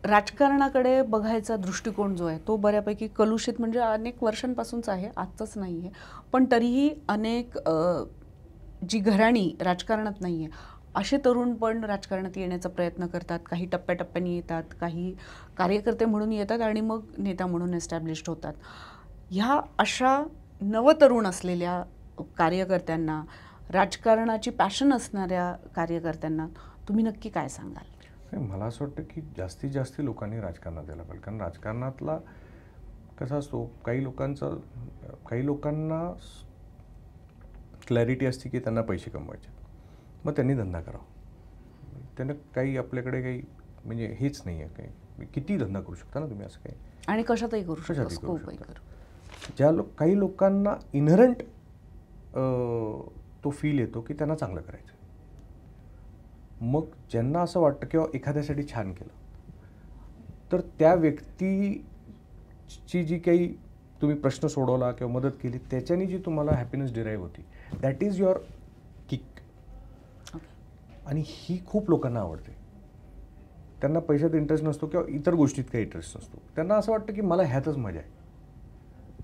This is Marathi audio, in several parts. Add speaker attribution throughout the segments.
Speaker 1: राजकारणाकडे बघायचा दृष्टिकोन जो आहे तो बऱ्यापैकी कलुषित, म्हणजे अनेक वर्षांपासूनच आहे, आजचंच नाही आहे. पण तरीही अनेक जी घराणी राजकारणात नाही आहे असे तरुण पण राजकारणात येण्याचा प्रयत्न करतात. काही टप्प्याटप्प्याने येतात, काही कार्यकर्ते म्हणून येतात आणि मग नेता म्हणून एस्टॅब्लिश्ड होतात. ह्या अशा नवतरुण असलेल्या कार्यकर्त्यांना, राजकारणाची पॅशन असणाऱ्या कार्यकर्त्यांना तुम्ही नक्की काय सांगाल?
Speaker 2: मला असं वाटतं की जास्तीत जास्त लोकांनी राजकारणात यायला पाहिजे. कारण राजकारणातला कसा असतो, काही लोकांना क्लॅरिटी असते की त्यांना पैसे कमवायचे, मग त्यांनी धंदा करावा. त्यांना काही आपल्याकडे काही म्हणजे हेच नाही आहे, काही किती धंदा करू शकता ना तुम्ही, असं काही
Speaker 1: आणि कशातही करू शकता.
Speaker 2: काही लोकांना इनहरंट तो फील येतो की त्यांना चांगलं करायचं. मग ज्यांना असं वाटतं किंवा एखाद्यासाठी छान केलं तर त्या व्यक्तीची जी काही तुम्ही प्रश्न सोडवला किंवा मदत केली त्याच्यानी जी तुम्हाला हॅपीनेस डिराईव्ह होती, दॅट इज युअर किक. आणि ही खूप लोकांना आवडते. त्यांना पैशात इंटरेस्ट नसतो किंवा इतर गोष्टीत काही इंटरेस्ट नसतो, त्यांना असं वाटतं की मला ह्यातच मजा आहे.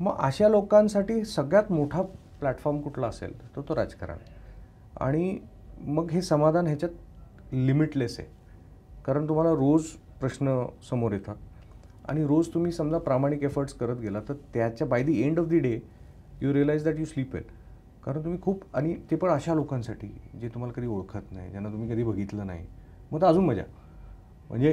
Speaker 2: मग अशा लोकांसाठी सगळ्यात मोठा प्लॅटफॉर्म कुठला असेल तर तो राजकारण आहे. आणि मग हे समाधान ह्याच्यात लिमिटलेस आहे. कारण तुम्हाला रोज प्रश्न समोर येतात आणि रोज तुम्ही समजा प्रामाणिक एफर्ट्स करत गेला तर त्याच्या by the end of the day you realize that you sleep well. कारण तुम्ही खूप, आणि ते पण अशा लोकांसाठी जे तुम्हाला कधी ओळखत नाही, ज्यांना तुम्ही कधी बघितलं नाही, मग तर अजून मजा. म्हणजे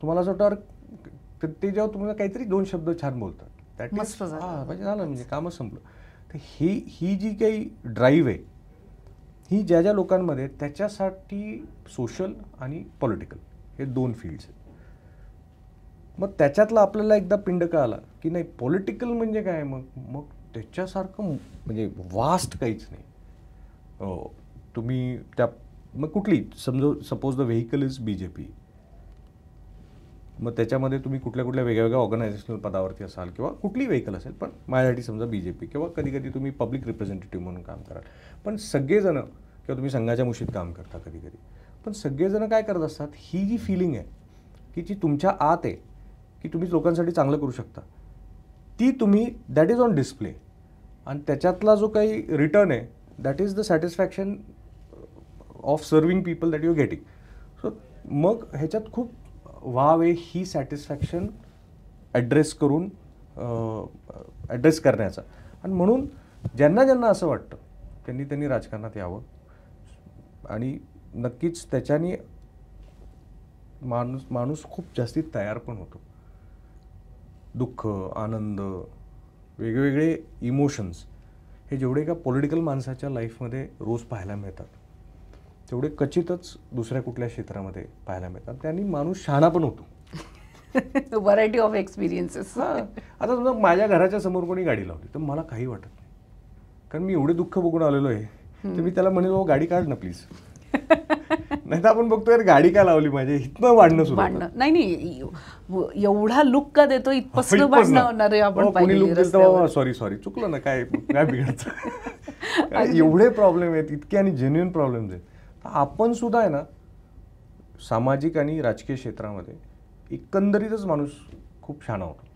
Speaker 2: तुम्हाला असं वाटतं ते जेव्हा तुम्हाला काहीतरी दोन शब्द छान बोलतात, दॅट इज म्हणजे झालं, म्हणजे कामच संपलं. तर ही जी काही ड्राईव्ह आहे ही ज्या ज्या लोकांमध्ये, त्याच्यासाठी सोशल आणि पॉलिटिकल हे दोन फील्ड्स आहेत. मग त्याच्यातला आपल्याला एकदा पिंड कळाला की नाही, पॉलिटिकल म्हणजे काय, मग त्याच्यासारखं म्हणजे वास्ट काहीच नाही. तुम्ही त्या मग कुठली suppose the vehicle is BJP, मग त्याच्यामध्ये तुम्ही कुठल्या वेगळ्या ऑर्गनायझेशनल पदावरती असाल किंवा कुठली व्हेकल असेल, पण माझ्यासाठी समजा BJP, किंवा कधी कधी तुम्ही पब्लिक रिप्रेझेंटेटिव्ह म्हणून काम कराल. पण सगळेजणं, किंवा तुम्ही संघाच्या मुशीत काम करता कधी कधी, पण सगळेजणं काय करत असतात, ही जी फिलिंग आहे की जी तुमच्या आत आहे की तुम्ही लोकांसाठी चांगलं करू शकता, ती तुम्ही, दॅट इज ऑन डिस्प्ले. आणि त्याच्यातला जो काही रिटर्न आहे, that is the satisfaction of serving people that you getting. So मग ह्याच्यात खूप वाव आहे ही सॅटिस्फॅक्शन ॲड्रेस करण्याचा. आणि म्हणून ज्यांना असं वाटतं त्यांनी राजकारणात यावं. आणि नक्कीच त्याच्याने माणूस खूप जास्ती तयार पण होतो. दुःख, आनंद, वेगवेगळे इमोशन्स हे जेवढे का पॉलिटिकल माणसाच्या लाईफमध्ये रोज पाहायला मिळतात, तेवढे क्वचितच दुसऱ्या कुठल्या क्षेत्रामध्ये पाहायला मिळतात. त्यांनी माणूस शहाणा पण होतो.
Speaker 1: Variety of experiences.
Speaker 2: आता समजा माझ्या घराच्या समोर कोणी गाडी लावली तर मला काही वाटत नाही, कारण मी एवढे दुःख बघून आलेलो आहे. तर मी त्याला म्हणेल, गाडी काढ ना प्लीज. नाही तर आपण बघतोय गाडी का लावली माझ्या, इथनं वाढणं सुरू.
Speaker 1: नाही, एवढा लुक का देतो, इथपासून भांडणं होणार आहे. आपण
Speaker 2: सॉरी चुकलं ना, काय बिघडतं. एवढे प्रॉब्लेम आहेत, इतके आणि जेन्युइन प्रॉब्लेम्स आहेत. आपण सुद्धा आहे ना, सामाजिक आणि राजकीय क्षेत्रामध्ये एकंदरीतच माणूस खूप शहाणा होतो.